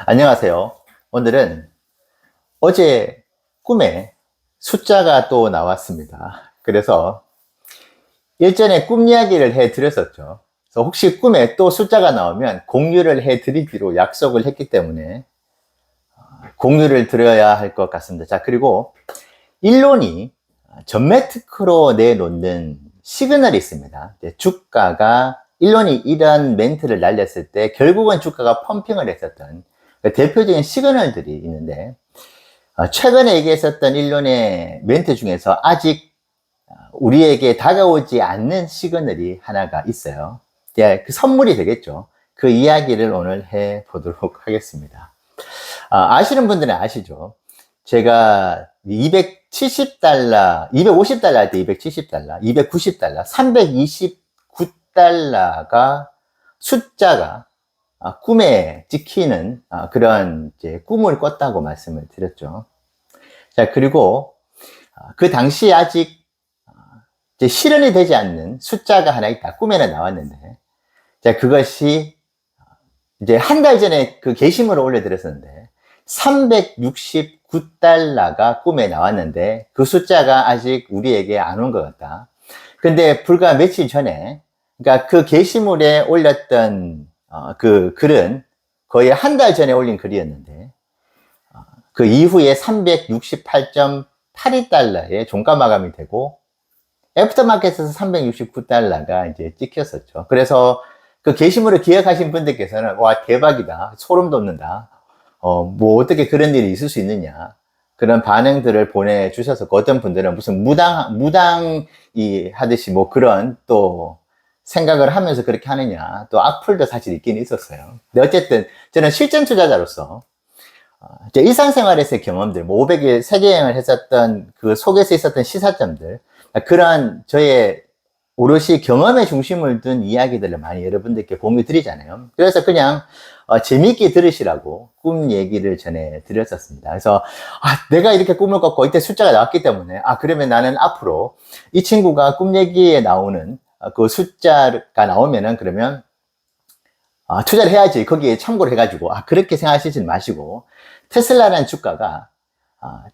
안녕하세요. 오늘은 어제 꿈에 숫자가 또 나왔습니다. 그래서 일전에 꿈 이야기를 해 드렸었죠. 그래서 혹시 꿈에 또 숫자가 나오면 공유를 해 드리기로 약속을 했기 때문에 공유를 드려야 할 것 같습니다. 자, 그리고 일론이 전매특허로 내놓는 시그널이 있습니다. 주가가 일론이 이런 멘트를 날렸을 때 결국은 주가가 펌핑을 했었던 대표적인 시그널들이 있는데, 최근에 얘기했었던 일론의 멘트 중에서 아직 우리에게 다가오지 않는 시그널이 하나가 있어요. 그 선물이 되겠죠. 그 이야기를 오늘 해 보도록 하겠습니다. 아시는 분들은 아시죠? 제가 270달러, 250달러 할 때 270달러, 290달러, 329달러가 숫자가 꿈에 찍히는 그런 이제 꿈을 꿨다고 말씀을 드렸죠. 자, 그리고 그 당시에 아직 이제 실현이 되지 않는 숫자가 하나 있다. 꿈에는 나왔는데, 자, 그것이 이제 한 달 전에 그 게시물을 올려드렸었는데, 369달러가 꿈에 나왔는데, 그 숫자가 아직 우리에게 안 온 것 같다. 근데 불과 며칠 전에, 그러니까 그 게시물에 올렸던 그 글은 거의 한 달 전에 올린 글이었는데, 그 이후에 368.82달러의 종가 마감이 되고, 애프터마켓에서 369달러가 이제 찍혔었죠. 그래서 그 게시물을 기억하신 분들께서는, 와, 대박이다. 소름 돋는다. 뭐, 어떻게 그런 일이 있을 수 있느냐. 그런 반응들을 보내주셨었고, 어떤 분들은 무슨 무당이 하듯이 뭐 그런 또 생각을 하면서 그렇게 하느냐. 또 악플도 사실 있긴 있었어요. 근데 어쨌든 저는 실전 투자자로서 제 일상생활에서의 경험들, 뭐 500일 세계여행을 했었던 그 속에서 있었던 시사점들, 그런 저의 오롯이 경험의 중심을 둔 이야기들을 많이 여러분들께 공유 드리잖아요. 그래서 그냥 재미있게 들으시라고 꿈 얘기를 전해 드렸었습니다. 그래서 내가 이렇게 꿈을 꿨고 이때 숫자가 나왔기 때문에 그러면 나는 앞으로 이 친구가 꿈 얘기에 나오는 그 숫자가 나오면은 그러면 투자를 해야지. 거기에 참고를 해가지고 그렇게 생각하시지 마시고, 테슬라라는 주가가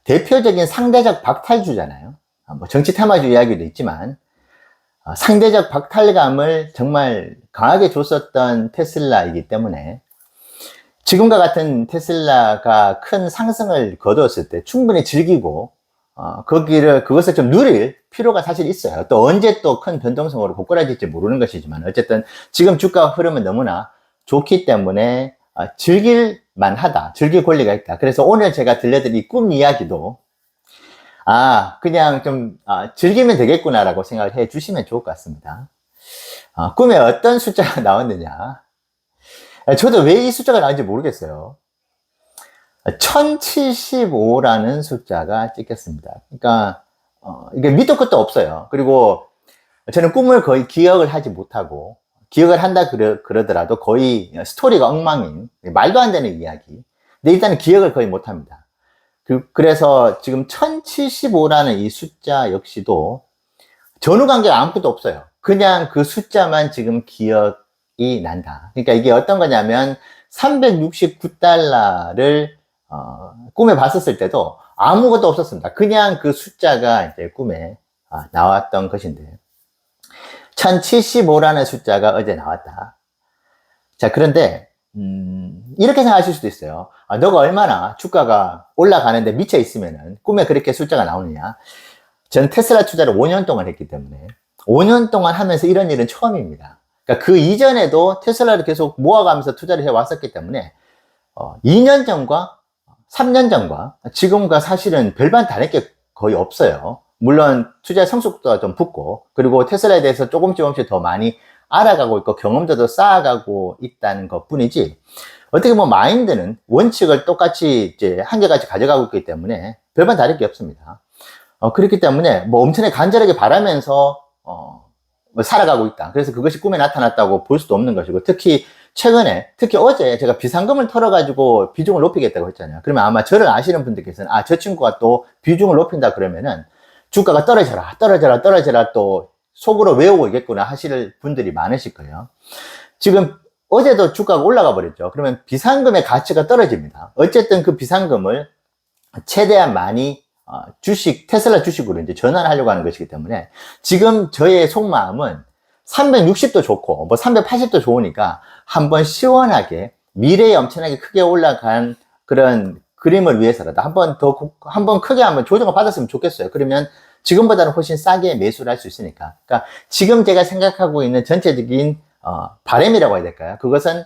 대표적인 상대적 박탈주잖아요. 뭐 정치 테마주 이야기도 있지만 상대적 박탈감을 정말 강하게 줬었던 테슬라이기 때문에 지금과 같은 테슬라가 큰 상승을 거두었을 때 충분히 즐기고 그것을 좀 누릴 필요가 사실 있어요. 또 언제 또 큰 변동성으로 고꾸라질지 모르는 것이지만 어쨌든 지금 주가 흐름은 너무나 좋기 때문에 즐길 만하다, 즐길 권리가 있다. 그래서 오늘 제가 들려드릴 꿈 이야기도 그냥 좀 즐기면 되겠구나라고 생각을 해 주시면 좋을 것 같습니다. 꿈에 어떤 숫자가 나왔느냐, 저도 왜 이 숫자가 나왔는지 모르겠어요. 1075라는 숫자가 찍혔습니다. 그러니까 이게 밑도 끝도 없어요. 그리고 저는 꿈을 거의 기억을 하지 못하고, 기억을 한다 그러더라도 거의 스토리가 엉망인, 말도 안 되는 이야기. 근데 일단은 기억을 거의 못합니다. 그래서 지금 1075라는 이 숫자 역시도 전후 관계가 아무것도 없어요. 그냥 그 숫자만 지금 기억이 난다. 그러니까 이게 어떤 거냐면 369달러를 꿈에 봤었을 때도 아무것도 없었습니다. 그냥 그 숫자가 이제 꿈에 나왔던 것인데, 1075라는 숫자가 어제 나왔다. 자, 그런데 이렇게 생각하실 수도 있어요. 너가 얼마나 주가가 올라가는데 미쳐 있으면은 꿈에 그렇게 숫자가 나오느냐. 저는 테슬라 투자를 5년 동안 했기 때문에 5년 동안 하면서 이런 일은 처음입니다. 그러니까 그 이전에도 테슬라를 계속 모아가면서 투자를 해왔었기 때문에 2년 전과 3년 전과 지금과 사실은 별반 다를 게 거의 없어요. 물론 투자의 성숙도가 좀 붙고, 그리고 테슬라에 대해서 조금씩 더 많이 알아가고 있고 경험도 더 쌓아가고 있다는 것 뿐이지, 어떻게 보면 마인드는 원칙을 똑같이 이제 한결같이 가져가고 있기 때문에 별반 다를 게 없습니다. 그렇기 때문에 뭐 엄청나게 간절하게 바라면서 뭐 살아가고 있다. 그래서 그것이 꿈에 나타났다고 볼 수도 없는 것이고, 특히 어제 제가 비상금을 털어가지고 비중을 높이겠다고 했잖아요. 그러면 아마 저를 아시는 분들께서는 저 친구가 또 비중을 높인다 그러면은 주가가 떨어져라 또 속으로 외우고 있겠구나 하실 분들이 많으실 거예요. 지금 어제도 주가가 올라가 버렸죠. 그러면 비상금의 가치가 떨어집니다. 어쨌든 그 비상금을 최대한 많이 테슬라 주식으로 이제 전환하려고 하는 것이기 때문에 지금 저의 속마음은 360도 좋고 뭐 380도 좋으니까 한번 시원하게 미래에 엄청나게 크게 올라간 그런 그림을 위해서라도 한번 크게 한번 조정을 받았으면 좋겠어요. 그러면 지금보다는 훨씬 싸게 매수를 할 수 있으니까. 그러니까 지금 제가 생각하고 있는 전체적인 바람이라고 해야 될까요? 그것은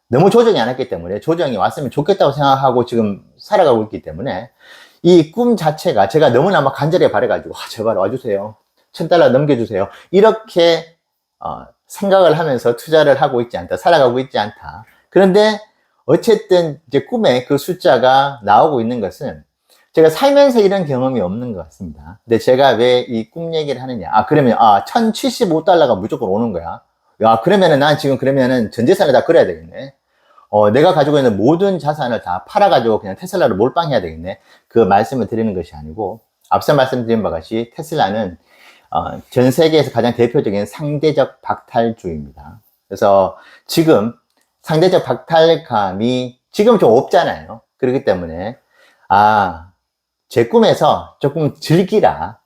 너무 조정이 안 했기 때문에 조정이 왔으면 좋겠다고 생각하고 지금 살아가고 있기 때문에 이 꿈 자체가 제가 너무나 막 간절히 바래가지고 제발 와주세요. $1000 넘겨주세요. 이렇게 생각을 하면서 투자를 하고 있지 않다. 살아가고 있지 않다. 그런데 어쨌든 이제 꿈에 그 숫자가 나오고 있는 것은 제가 살면서 이런 경험이 없는 것 같습니다. 근데 제가 왜 이 꿈 얘기를 하느냐. 그러면 $1075가 무조건 오는 거야. 야, 그러면은 난 지금 그러면은 전 재산을 다 끌어야 되겠네. 내가 가지고 있는 모든 자산을 다 팔아가지고 그냥 테슬라를 몰빵해야 되겠네. 그 말씀을 드리는 것이 아니고, 앞서 말씀드린 바와 같이 테슬라는 전 세계에서 가장 대표적인 상대적 박탈주의입니다. 그래서 지금 상대적 박탈감이 지금 좀 없잖아요. 그렇기 때문에, 제 꿈에서 조금 즐기라.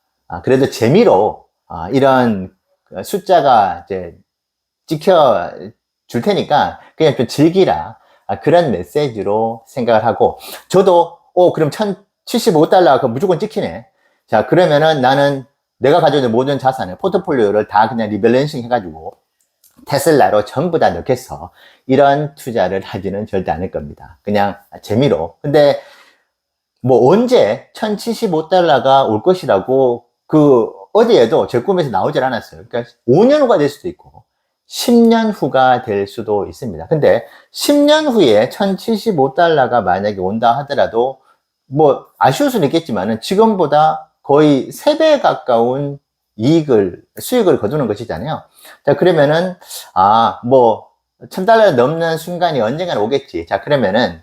그래도 재미로, 이런 숫자가 이제 찍혀 줄 테니까 그냥 좀 즐기라. 그런 메시지로 생각을 하고, 저도, 그럼 $1075가 무조건 찍히네. 자, 그러면은 나는 내가 가지고 있는 모든 자산을, 포트폴리오를 다 그냥 리밸런싱 해가지고 테슬라로 전부 다 넣겠어. 이런 투자를 하지는 절대 않을 겁니다. 그냥 재미로. 근데 뭐 언제 $1075가 올 것이라고 어디에도 제 꿈에서 나오질 않았어요. 그러니까 5년 후가 될 수도 있고 10년 후가 될 수도 있습니다. 근데 10년 후에 $1075가 만약에 온다 하더라도 뭐 아쉬울 수는 있겠지만은 지금보다 거의 3배 가까운 수익을 거두는 것이잖아요. 자, 그러면은 뭐 $1000 넘는 순간이 언젠가는 오겠지. 자, 그러면은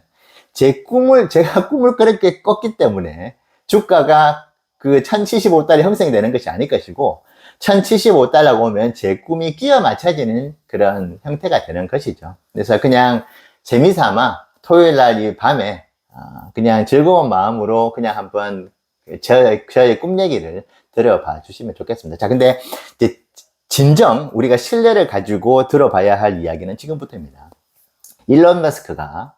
제가 꿈을 그렇게 꿨기 때문에 주가가 그 $1075이 형성되는 것이 아닐 것이고, $1075가 오면 제 꿈이 끼어 맞춰지는 그런 형태가 되는 것이죠. 그래서 그냥 재미삼아 토요일 날 이 밤에 그냥 즐거운 마음으로 그냥 한번 저의 꿈 얘기를 들어봐 주시면 좋겠습니다. 자, 근데 이제 진정 우리가 신뢰를 가지고 들어봐야 할 이야기는 지금부터입니다. 일론 머스크가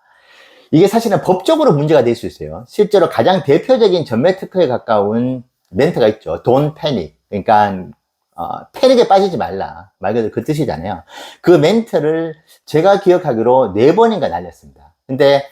이게 사실은 법적으로 문제가 될 수 있어요. 실제로 가장 대표적인 전매 특허에 가까운 멘트가 있죠. Don't panic. 그러니까 패닉에 빠지지 말라. 말 그대로 그 뜻이잖아요. 그 멘트를 제가 기억하기로 4번인가 날렸습니다. 근데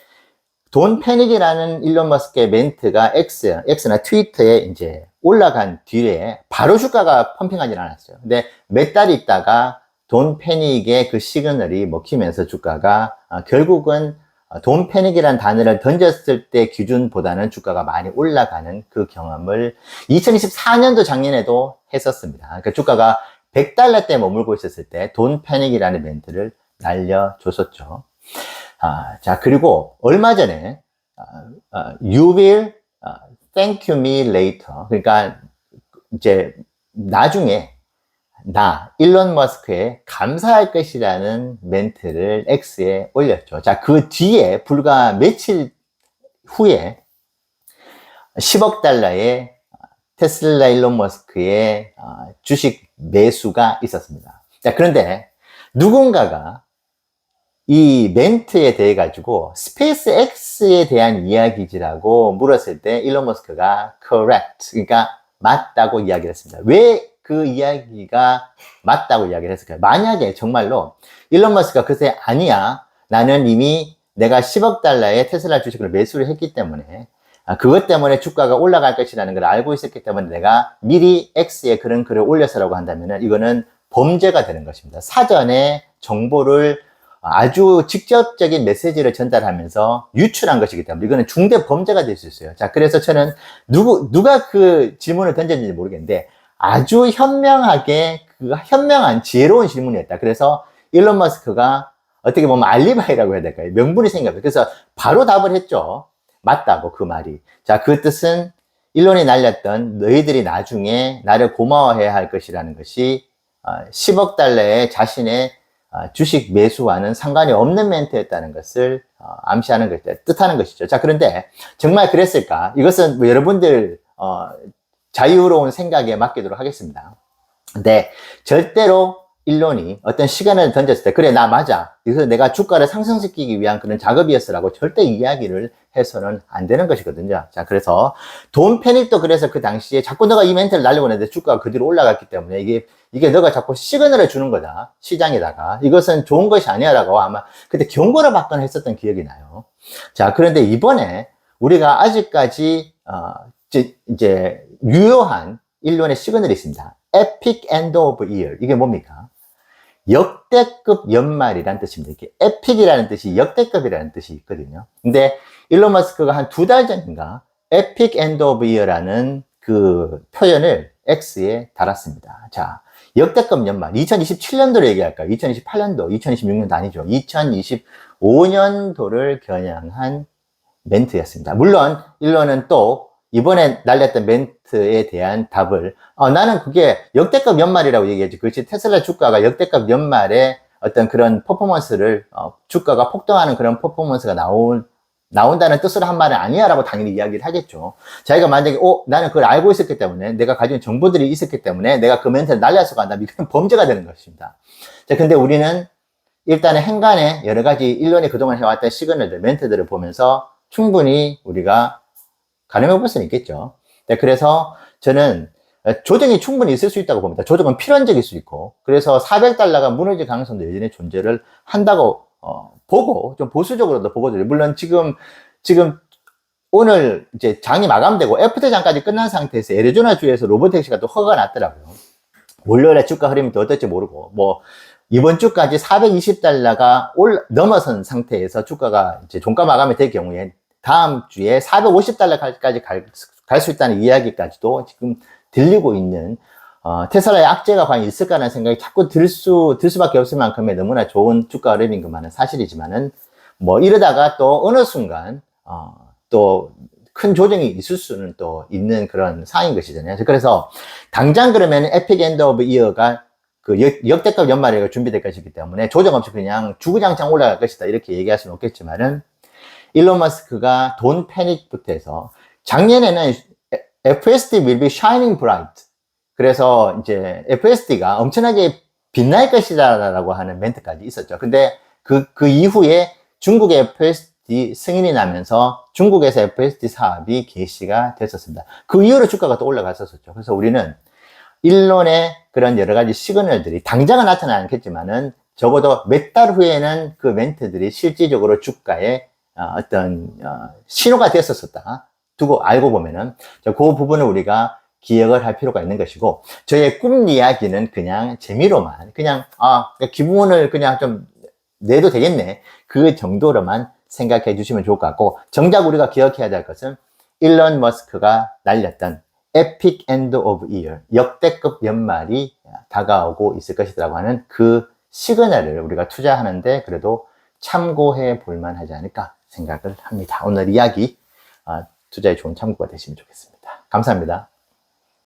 Don't panic이라는 일론 머스크의 멘트가 X나 트위터에 이제 올라간 뒤에 바로 주가가 펌핑하지 않았어요. 근데 몇 달 있다가 Don't panic의 그 시그널이 먹히면서 주가가 결국은 Don't panic이라는 단어를 던졌을 때 기준보다는 주가가 많이 올라가는 그 경험을 2024년도 작년에도 했었습니다. 그러니까 주가가 $100대 머물고 있었을 때 Don't panic이라는 멘트를 날려줬었죠. 자, 그리고 얼마 전에 You will thank you me later. 그러니까 이제 나중에 일론 머스크에 감사할 것이라는 멘트를 X에 올렸죠. 자, 그 뒤에 불과 며칠 후에 $10억 테슬라 일론 머스크의 주식 매수가 있었습니다. 자, 그런데 누군가가 이 멘트에 대해 가지고 스페이스 X에 대한 이야기지라고 물었을 때 일론 머스크가 correct, 그러니까 맞다고 이야기를 했습니다. 왜 그 이야기가 맞다고 이야기를 했을까요? 만약에 정말로 일론 머스크가 글쎄 아니야, 나는 이미 내가 $10억 테슬라 주식을 매수를 했기 때문에 그것 때문에 주가가 올라갈 것이라는 걸 알고 있었기 때문에 내가 미리 X에 그런 글을 올려서라고 한다면 이거는 범죄가 되는 것입니다. 사전에 정보를 아주 직접적인 메시지를 전달하면서 유출한 것이기 때문에 이거는 중대 범죄가 될 수 있어요. 자, 그래서 저는 누가 그 질문을 던졌는지 모르겠는데 아주 현명한 지혜로운 질문이었다. 그래서 일론 머스크가 어떻게 보면 알리바이라고 해야 될까요? 명분이 생겼어요. 그래서 바로 답을 했죠. 맞다고, 그 말이. 자, 그 뜻은 일론이 날렸던 너희들이 나중에 나를 고마워해야 할 것이라는 것이 $10억 자신의 주식 매수와는 상관이 없는 멘트였다는 것을 암시하는 것, 뜻하는 것이죠. 자, 그런데 정말 그랬을까? 이것은 뭐 여러분들 자유로운 생각에 맡기도록 하겠습니다. 근데 절대로 일론이 어떤 시간을 던졌을 때 그래 나 맞아 그래서 내가 주가를 상승시키기 위한 그런 작업이었어라고 절대 이야기를 해서는 안 되는 것이거든요. 자, 그래서 돈 패닉도 그래서 그 당시에 자꾸 너가 이 멘트를 날려보냈는데 주가가 그 뒤로 올라갔기 때문에 이게 너가 자꾸 시그널을 주는 거다 시장에다가 이것은 좋은 것이 아니야라고 아마 그때 경고를 받거나 했었던 기억이 나요. 자, 그런데 이번에 우리가 아직까지 이제 유효한 일론의 시그널이 있습니다. Epic End of Year. 이게 뭡니까? 역대급 연말이라는 뜻입니다. 이게 에픽이라는 뜻이 역대급이라는 뜻이 있거든요. 근데 일론 머스크가 한 2달 전인가 Epic End of Year라는 그 표현을 X에 달았습니다. 자, 역대급 연말 2027년도를 얘기할까요? 2028년도, 2026년도 아니죠. 2025년도를 겨냥한 멘트였습니다. 물론 일론은 또 이번에 날렸던 멘트에 대한 답을 나는 그게 역대급 연말이라고 얘기했지. 그렇지 테슬라 주가가 역대급 연말에 어떤 그런 퍼포먼스를 주가가 폭등하는 그런 퍼포먼스가 나온다는 뜻으로 한 말은 아니야 라고 당연히 이야기를 하겠죠. 자기가 만약에 나는 그걸 알고 있었기 때문에 내가 가진 정보들이 있었기 때문에 내가 그 멘트를 날려서 간다. 이건 범죄가 되는 것입니다. 자, 근데 우리는 일단은 행간에 여러 가지 일론이 그동안 해왔던 시그널들, 멘트들을 보면서 충분히 우리가 가늠해 볼 수는 있겠죠. 네, 그래서 저는 조정이 충분히 있을 수 있다고 봅니다. 조정은 필연적일 수 있고, 그래서 400달러가 무너질 가능성도 여전히 존재를 한다고 보고, 좀 보수적으로도 보거든요. 물론 지금 오늘 이제 장이 마감되고 애프터 장까지 끝난 상태에서 애리조나 주에서 로보택시가 또 허가가 났더라고요. 월요일에 주가 흐름이 또 어떨지 모르고, 뭐 이번 주까지 420달러가 넘어선 상태에서 주가가 이제 종가 마감이 될 경우에 다음 주에 450달러까지 갈 수 있다는 이야기까지도 지금 들리고 있는 테슬라의 악재가 과연 있을까라는 생각이 자꾸 들 수밖에 없을 만큼의 너무나 좋은 주가 흐름인 것만은 사실이지만은 뭐 이러다가 또 어느 순간 또 큰 조정이 있을 수는 또 있는 그런 상황인 것이잖아요. 그래서 당장 그러면 에픽 엔드 오브 이어가 그 역대급 연말에 준비될 것이기 때문에 조정 없이 그냥 주구장창 올라갈 것이다 이렇게 얘기할 수는 없겠지만은 일론 머스크가 돈 패닉부터 해서 작년에는 FSD will be shining bright. 그래서 이제 FSD가 엄청나게 빛날 것이다 라고 하는 멘트까지 있었죠. 근데 그 이후에 중국의 FSD 승인이 나면서 중국에서 FSD 사업이 개시가 됐었습니다. 그 이후로 주가가 또 올라갔었죠. 그래서 우리는 일론의 그런 여러 가지 시그널들이 당장은 나타나지 않겠지만은 적어도 몇 달 후에는 그 멘트들이 실질적으로 주가에 어떤 신호가 됐었다 두고 알고 보면은 그 부분을 우리가 기억을 할 필요가 있는 것이고 저의 꿈 이야기는 그냥 재미로만 그냥 기분을 그냥 좀 내도 되겠네 그 정도로만 생각해 주시면 좋을 것 같고 정작 우리가 기억해야 될 것은 일론 머스크가 날렸던 에픽 엔드 오브 이어 역대급 연말이 다가오고 있을 것이라고 하는 그 시그널을 우리가 투자하는데 그래도 참고해 볼 만하지 않을까 생각을 합니다. 오늘 이야기 투자에 좋은 참고가 되시면 좋겠습니다. 감사합니다.